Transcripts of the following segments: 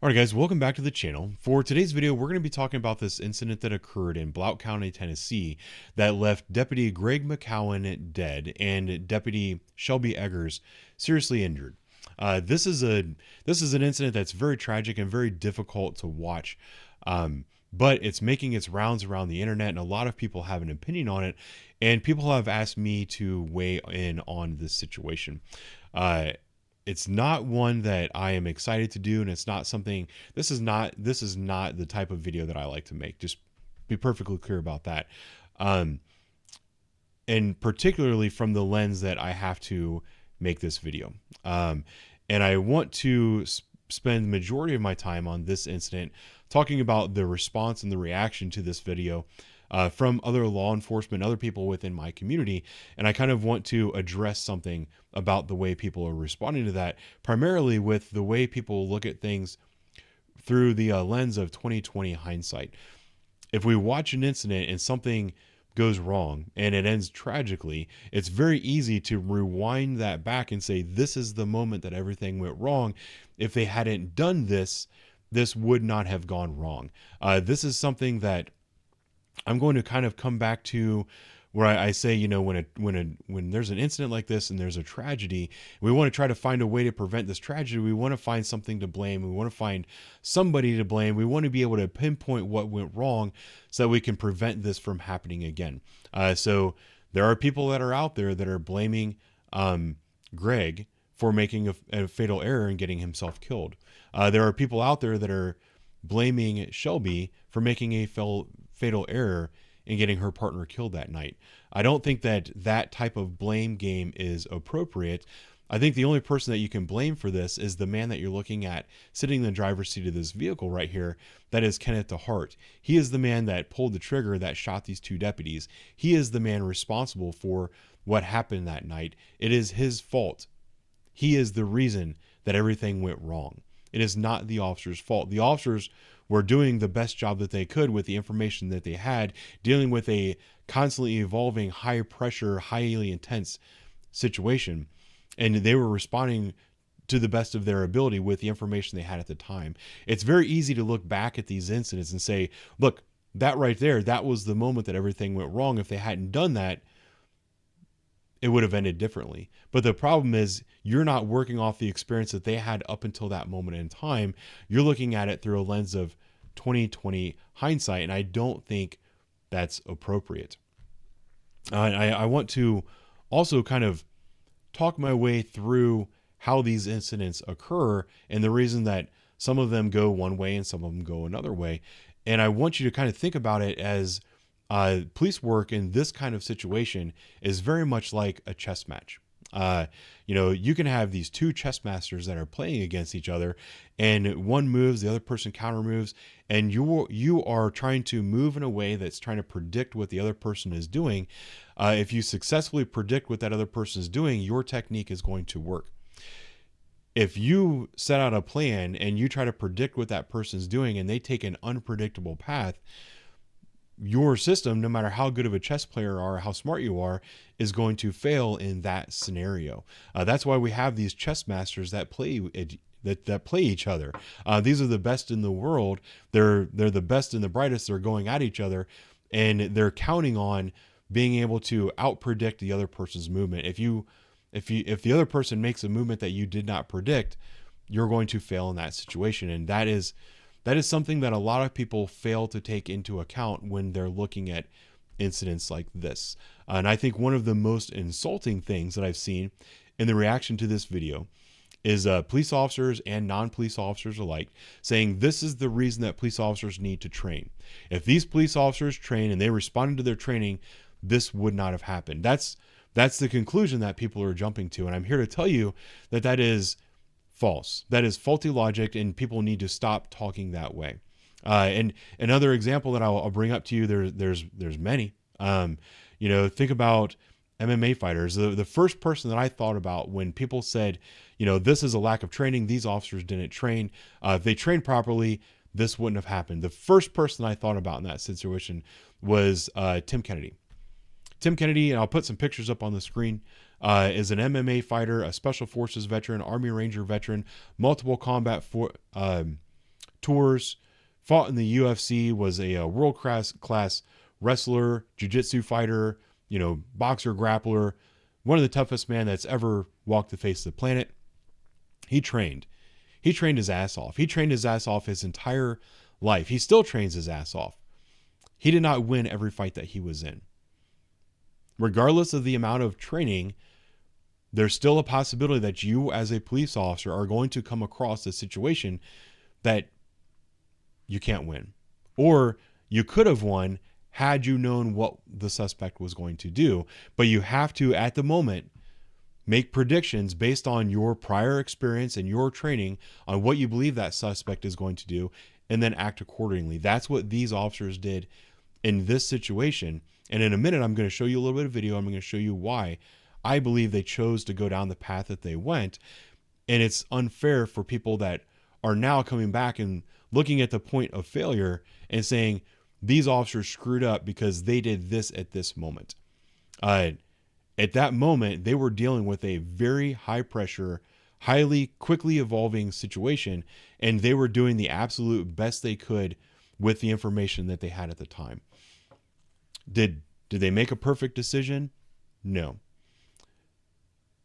Alright guys, welcome back to the channel. For today's video, we're going to be talking about this incident that occurred in Blount County, Tennessee that left Deputy Greg McCowan dead and Deputy Shelby Eggers seriously injured. This is an incident that's very tragic and very difficult to watch, but it's making its rounds around the internet and a lot of people have an opinion on it, and people have asked me to weigh in on this situation. It's not one that I am excited to do, and it's not something, this is not the type of video that I like to make. Just be perfectly clear about that. And particularly from the lens that I have to make this video. And I want to spend the majority of my time on this incident talking about the response and the reaction to this video from other law enforcement, other people within my community. And I kind of want to address something about the way people are responding to that, primarily with the way people look at things through the lens of 2020 hindsight. If we watch an incident and something goes wrong and it ends tragically, it's very easy to rewind that back and say, this is the moment that everything went wrong. If they hadn't done this, this would not have gone wrong. This is something that I'm going to kind of come back to where I say, you know, when there's an incident like this and there's a tragedy, we want to try to find a way to prevent this tragedy. We want to find something to blame. We want to find somebody to blame. We want to be able to pinpoint what went wrong so that we can prevent this from happening again. So there are people that are out there that are blaming Greg for making a fatal error and getting himself killed. There are people out there that are blaming Shelby for making a fatal error in getting her partner killed that night. I don't think that type of blame game is appropriate. I think the only person that you can blame for this is the man that you're looking at sitting in the driver's seat of this vehicle right here. That is Kenneth DeHart. He is the man that pulled the trigger that shot these two deputies. He is the man responsible for what happened that night. It is his fault. He is the reason that everything went wrong. It is not the officer's fault. The officers were doing the best job that they could with the information that they had, dealing with a constantly evolving, high pressure, highly intense situation. And they were responding to the best of their ability with the information they had at the time. It's very easy to look back at these incidents and say, look, that right there, that was the moment that everything went wrong. If they hadn't done that, it would have ended differently. But the problem is you're not working off the experience that they had up until that moment in time. You're looking at it through a lens of 2020 hindsight, and I don't think that's appropriate. I want to also kind of talk my way through how these incidents occur and the reason that some of them go one way and some of them go another way. And I want you to kind of think about it as police work in this kind of situation is very much like a chess match. You know, you can have these two chess masters that are playing against each other, and one moves, the other person counter moves, and you are trying to move in a way that's trying to predict what the other person is doing. If you successfully predict what that other person is doing, your technique is going to work. If you set out a plan and you try to predict what that person's doing and they take an unpredictable path, your system, no matter how good of a chess player you are, how smart you are, is going to fail in that scenario. That's why we have these chess masters that play each other. These are the best in the world. They're the best and the brightest. They're going at each other, and they're counting on being able to outpredict the other person's movement. If the other person makes a movement that you did not predict, you're going to fail in that situation, and that is something that a lot of people fail to take into account when they're looking at incidents like this. And I think one of the most insulting things that I've seen in the reaction to this video is police officers and non-police officers alike saying this is the reason that police officers need to train. If these police officers train and they responded to their training, this would not have happened. That's the conclusion that people are jumping to. And I'm here to tell you that that is false. That is faulty logic, and people need to stop talking that way. And another example that I'll bring up to you, there's many. You know, think about MMA fighters. The first person that I thought about when people said, you know, this is a lack of training, these officers didn't train. If they trained properly, this wouldn't have happened. The first person I thought about in that situation was Tim Kennedy. Tim Kennedy, and I'll put some pictures up on the screen, is an MMA fighter, a Special Forces veteran, Army Ranger veteran, multiple combat tours, fought in the UFC, was a world class wrestler, jiu-jitsu fighter, boxer, grappler, one of the toughest men that's ever walked the face of the planet. He trained his ass off. He trained his ass off his entire life. He still trains his ass off. He did not win every fight that he was in. Regardless of the amount of training, there's still a possibility that you as a police officer are going to come across a situation that you can't win. Or you could have won had you known what the suspect was going to do. But you have to, at the moment, make predictions based on your prior experience and your training on what you believe that suspect is going to do, and then act accordingly. That's what these officers did in this situation. And in a minute, I'm going to show you a little bit of video. I'm going to show you why I believe they chose to go down the path that they went. And it's unfair for people that are now coming back and looking at the point of failure and saying these officers screwed up because they did this at this moment. At that moment, they were dealing with a very high pressure, highly quickly evolving situation, and they were doing the absolute best they could with the information that they had at the time. Did they make a perfect decision? No.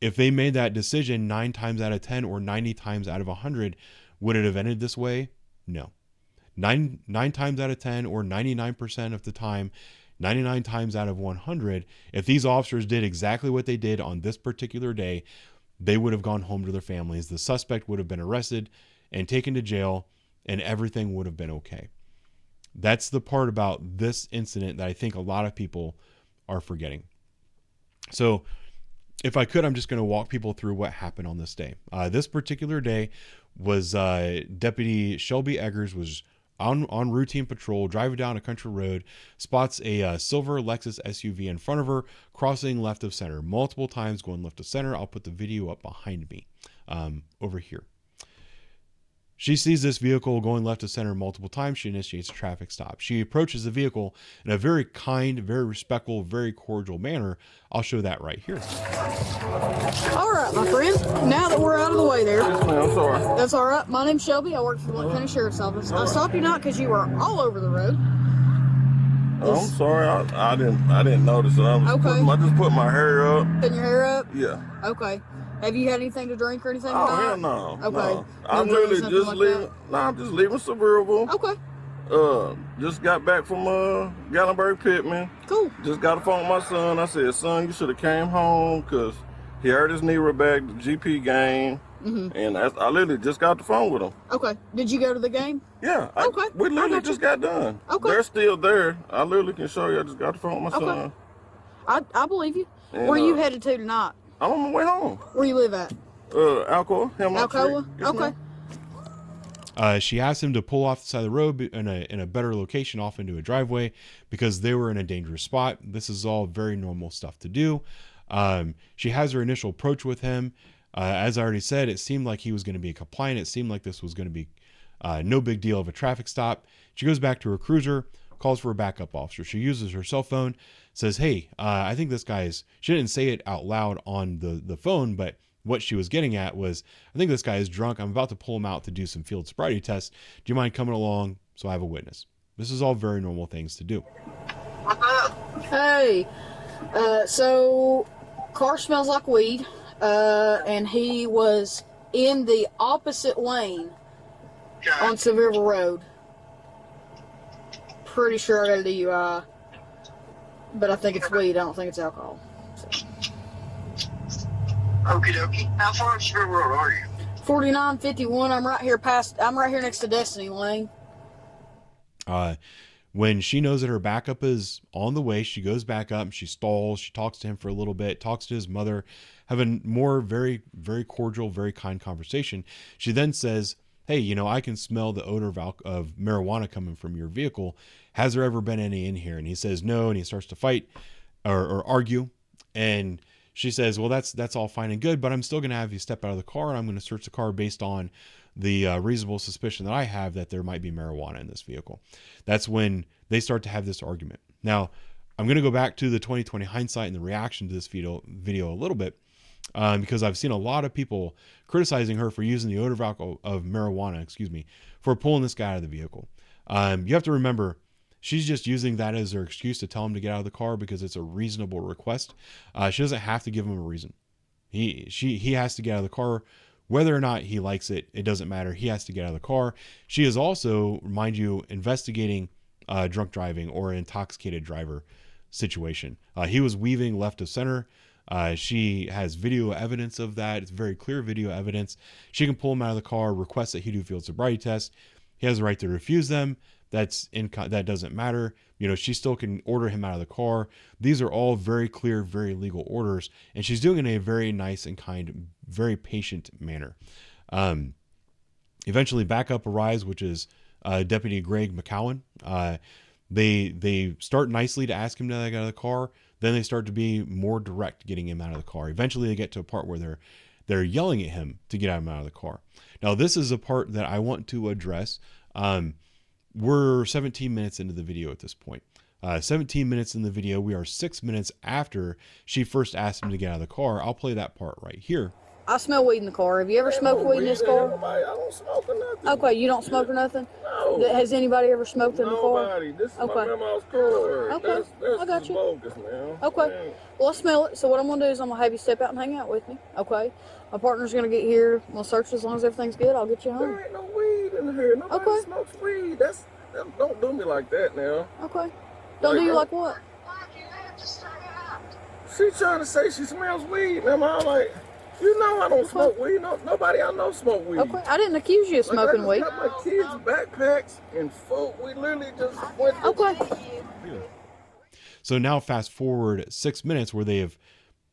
If they made that decision 9 times out of 10 or 90 times out of 100, would it have ended this way? No. 9 times out of 10 or 99% of the time, 99 times out of 100, if these officers did exactly what they did on this particular day, they would have gone home to their families. The suspect would have been arrested and taken to jail, and everything would have been okay. That's the part about this incident that I think a lot of people are forgetting. So if I could, I'm just going to walk people through what happened on this day. This particular day was Deputy Shelby Eggers was on routine patrol, driving down a country road, spots a silver Lexus SUV in front of her, crossing left of center multiple times, going left of center. I'll put the video up behind me over here. She sees this vehicle going left of center multiple times. She initiates a traffic stop. She approaches the vehicle in a very kind, very respectful, very cordial manner. I'll show that right here. All right, my friend. Now that we're out of the way there. Yes, ma'am, sorry. That's all right. My name's Shelby. I work for the Blount County Sheriff's Office. I stopped you not because you were all over the road. I'm sorry. I didn't notice it. I just put my hair up. Putting your hair up? Yeah. Okay. Have you had anything to drink or anything? Oh, tonight? hell no. Okay. No. I'm really just like leaving. No, I'm just leaving Sevierville. Okay. Just got back from Gatlinburg Pittman. Cool. Just got a phone with my son. I said, son, you should have came home because he hurt his knee right back, the GP game. Mm-hmm. And I literally just got the phone with him. Okay. Did you go to the game? Yeah. Okay. We literally just got done. Okay. They're still there. I literally can show you. I just got the phone with my son. I believe you. And, Where you headed to tonight? I'm on my way home. Where you live at? Alcoa. Alcoa? Yes, Okay. She asked him to pull off the side of the road in a better location off into a driveway because they were in a dangerous spot. This is all very normal stuff to do. She has her initial approach with him. As I already said, it seemed like he was going to be compliant. It seemed like this was going to be no big deal of a traffic stop. She goes back to her cruiser, calls for a backup officer. She uses her cell phone, says, hey, I think this guy is, she didn't say it out loud on the phone, but what she was getting at was, I think this guy is drunk. I'm about to pull him out to do some field sobriety tests. Do you mind coming along so I have a witness? This is all very normal things to do. Hey, so car smells like weed, and he was in the opposite lane on Sevierville Road. Pretty sure I got a DUI, but I think it's weed. I don't think it's alcohol. So. Okie dokie. How far on Sevierville Road are you? 4951. I'm right here next to Destiny Lane. When she knows that her backup is on the way, she goes back up, she stalls, she talks to him for a little bit, talks to his mother, have a more very, very cordial, very kind conversation. She then says, hey, I can smell the odor of marijuana coming from your vehicle. Has there ever been any in here? And he says no, and he starts to fight or argue. And she says, well, that's all fine and good, but I'm still going to have you step out of the car, and I'm going to search the car based on the reasonable suspicion that I have that there might be marijuana in this vehicle. That's when they start to have this argument. Now, I'm going to go back to the 2020 hindsight and the reaction to this video a little bit. because I've seen a lot of people criticizing her for using the odor of alcohol, of marijuana, excuse me, for pulling this guy out of the vehicle. You have to remember, she's just using that as her excuse to tell him to get out of the car because it's a reasonable request. She doesn't have to give him a reason. He has to get out of the car. Whether or not he likes it, it doesn't matter. He has to get out of the car. She is also, mind you, investigating drunk driving or intoxicated driver situation. He was weaving left of center. She has video evidence of that. It's very clear video evidence. She can pull him out of the car, request that he do field sobriety test. He has the right to refuse them. That doesn't matter. You know, she still can order him out of the car. These are all very clear, very legal orders, and she's doing it in a very nice and kind, very patient manner. Eventually, backup arrives, which is Deputy Greg McCowan. They start nicely to ask him to get out of the car. Then they start to be more direct, getting him out of the car. Eventually, they get to a part where they're yelling at him to get him out of the car. Now, this is a part that I want to address. We're 17 minutes into the video at this point. 17 minutes in the video. We are 6 minutes after she first asked him to get out of the car. I'll play that part right here. I smell weed in the car. Have you ever smoked weed in this car? I don't smoke or nothing. Okay, you don't smoke or nothing? No. Has anybody ever smoked in the car? Nobody. This is Okay. my grandma's car. Okay, That's I got you. bogus, man. Okay. Man. Well, I smell it. So what I'm going to do is I'm going to have you step out and hang out with me. Okay? My partner's going to get here. We'll search as long as everything's good. I'll get you home. There ain't no weed in here. Nobody Okay. smokes weed. Don't do me like that now. Okay. Don't do you like what? She trying to say she smells weed. And I'm like, you know I don't smoke weed. Nobody I know smoke weed. Okay. I didn't accuse you of smoking I weed. just got my kids' backpacks and food. We literally just went to Okay. So now fast forward 6 minutes where they have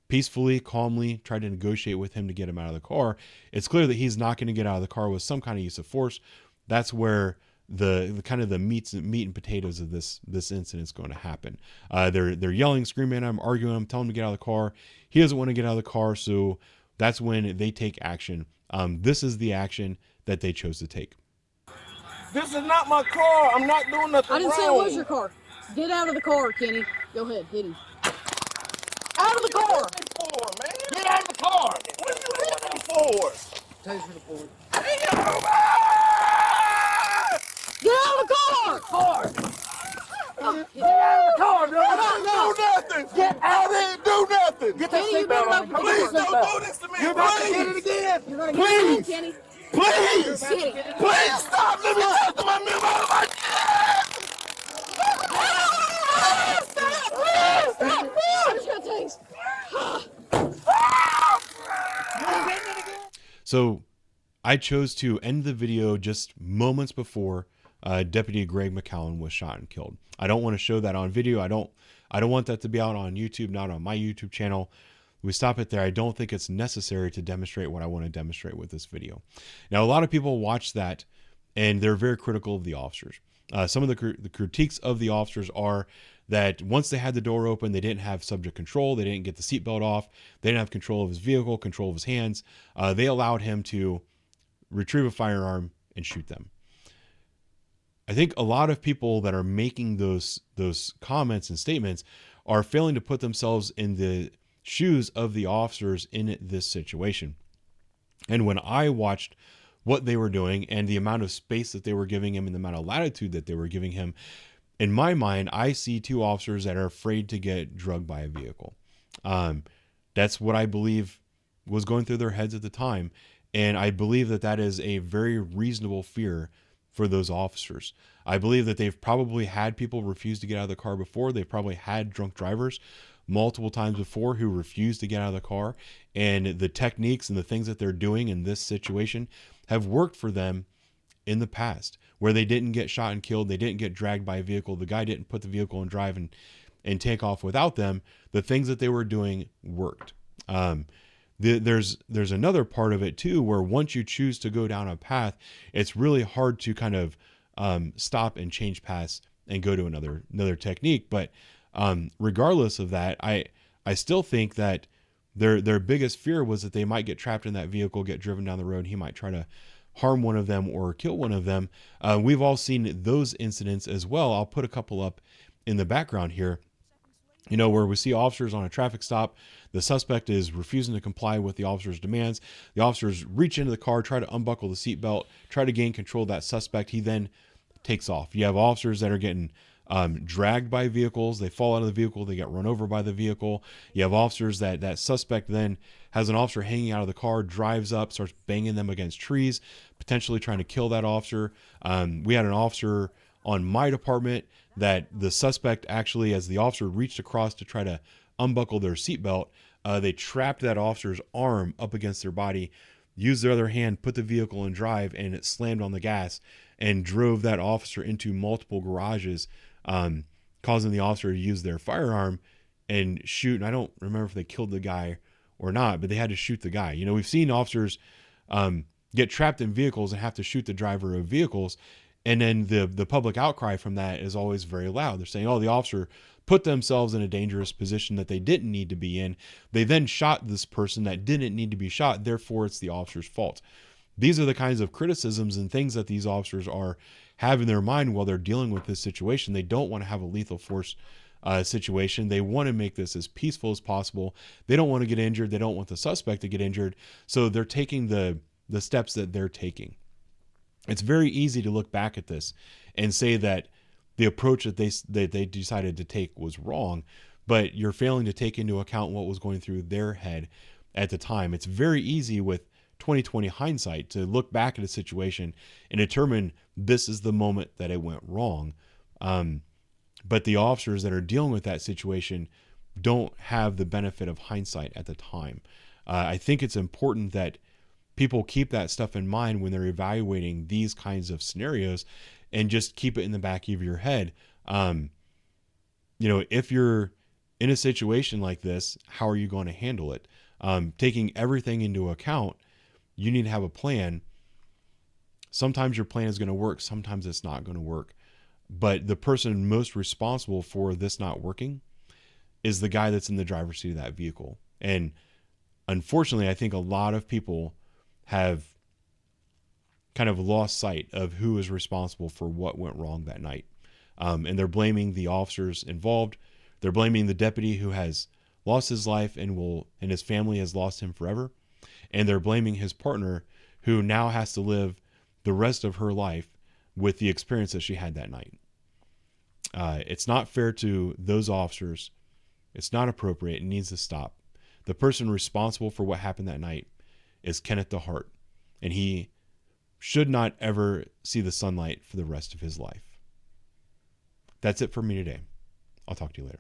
peacefully, calmly tried to negotiate with him to get him out of the car. It's clear that he's not going to get out of the car with some kind of use of force. That's where the kind of the meat and potatoes of this incident is going to happen. They're yelling, screaming at him, arguing him, telling him to get out of the car. He doesn't want to get out of the car, so that's when they take action. This is the action that they chose to take. This is not my car. I'm not doing nothing I didn't wrong. say it was your car. Get out of the car, Kenny. Go ahead, hit him. Out of the car. What are you for, man? Get out of the car. What are you looking for? Taser the board. Get out Get out of the car! Get out of the car, bro. Don't do nothing. Get out and do nothing. Get Kenny, you better open the Please door. don't do this to me. You're about to get it again. You're gonna get it again, Kenny. Please. Kenny. Please stop. Let me talk to my member of my I'm just gonna taste. So I chose to end the video just moments before Deputy Greg McCowan was shot and killed. I don't want to show that on video. I don't want that to be out on YouTube, not on my YouTube channel. We stop it there. I don't think it's necessary to demonstrate what I want to demonstrate with this video. Now, a lot of people watch that and they're very critical of the officers. Some of the critiques of the officers are that once they had the door open, they didn't have subject control. They didn't get the seatbelt off. They didn't have control of his vehicle, control of his hands. They allowed him to retrieve a firearm and shoot them. I think a lot of people that are making those comments and statements are failing to put themselves in the shoes of the officers in this situation. And when I watched what they were doing and the amount of space that they were giving him and the amount of latitude that they were giving him, in my mind, I see two officers that are afraid to get drugged by a vehicle. That's what I believe was going through their heads at the time. And I believe that that is a very reasonable fear for those officers. I believe that they've probably had people refuse to get out of the car before. They've probably had drunk drivers multiple times before who refused to get out of the car. And the techniques and the things that they're doing in this situation have worked for them in the past, where they didn't get shot and killed. They didn't get dragged by a vehicle. The guy didn't put the vehicle in drive and take off without them. The things that they were doing worked. There's another part of it too, where once you choose to go down a path, it's really hard to kind of stop and change paths and go to another technique. But regardless of that, I still think that their biggest fear was that they might get trapped in that vehicle, get driven down the road. He might try to harm one of them or kill one of them. We've all seen those incidents as well. I'll put a couple up in the background here. You know, where we see officers on a traffic stop, the suspect is refusing to comply with the officer's demands. The officers reach into the car, try to unbuckle the seatbelt, try to gain control of that suspect. He then takes off. You have officers that are getting dragged by vehicles. They fall out of the vehicle. They get run over by the vehicle. You have officers that suspect then has an officer hanging out of the car, drives up, starts banging them against trees, potentially trying to kill that officer. We had an officer on my department that the suspect actually, as the officer reached across to try to unbuckle their seatbelt, they trapped that officer's arm up against their body, used their other hand, put the vehicle in drive, and it slammed on the gas and drove that officer into multiple garages, causing the officer to use their firearm and shoot. And I don't remember if they killed the guy or not, but they had to shoot the guy. You know, we've seen officers get trapped in vehicles and have to shoot the driver of vehicles. And then the public outcry from that is always very loud. They're saying, oh, the officer put themselves in a dangerous position that they didn't need to be in. They then shot this person that didn't need to be shot. Therefore, it's the officer's fault. These are the kinds of criticisms and things that these officers are have in their mind while they're dealing with this situation. They don't want to have a lethal force situation. They want to make this as peaceful as possible. They don't want to get injured. They don't want the suspect to get injured. So they're taking the steps that they're taking. It's very easy to look back at this and say that the approach that they decided to take was wrong, but you're failing to take into account what was going through their head at the time. It's very easy with 2020 hindsight to look back at a situation and determine this is the moment that it went wrong. But the officers that are dealing with that situation don't have the benefit of hindsight at the time. I think it's important that people keep that stuff in mind when they're evaluating these kinds of scenarios and just keep it in the back of your head. You know, if you're in a situation like this, how are you going to handle it? Taking everything into account, you need to have a plan. Sometimes your plan is going to work. Sometimes it's not going to work. But the person most responsible for this not working is the guy that's in the driver's seat of that vehicle. And unfortunately, I think a lot of people have kind of lost sight of who is responsible for what went wrong that night. And they're blaming the officers involved. They're blaming the deputy who has lost his life and his family has lost him forever. And they're blaming his partner who now has to live the rest of her life with the experience that she had that night. It's not fair to those officers. It's not appropriate. It needs to stop. The person responsible for what happened that night is Kenneth DeHart, and he should not ever see the sunlight for the rest of his life. That's it for me today. I'll talk to you later.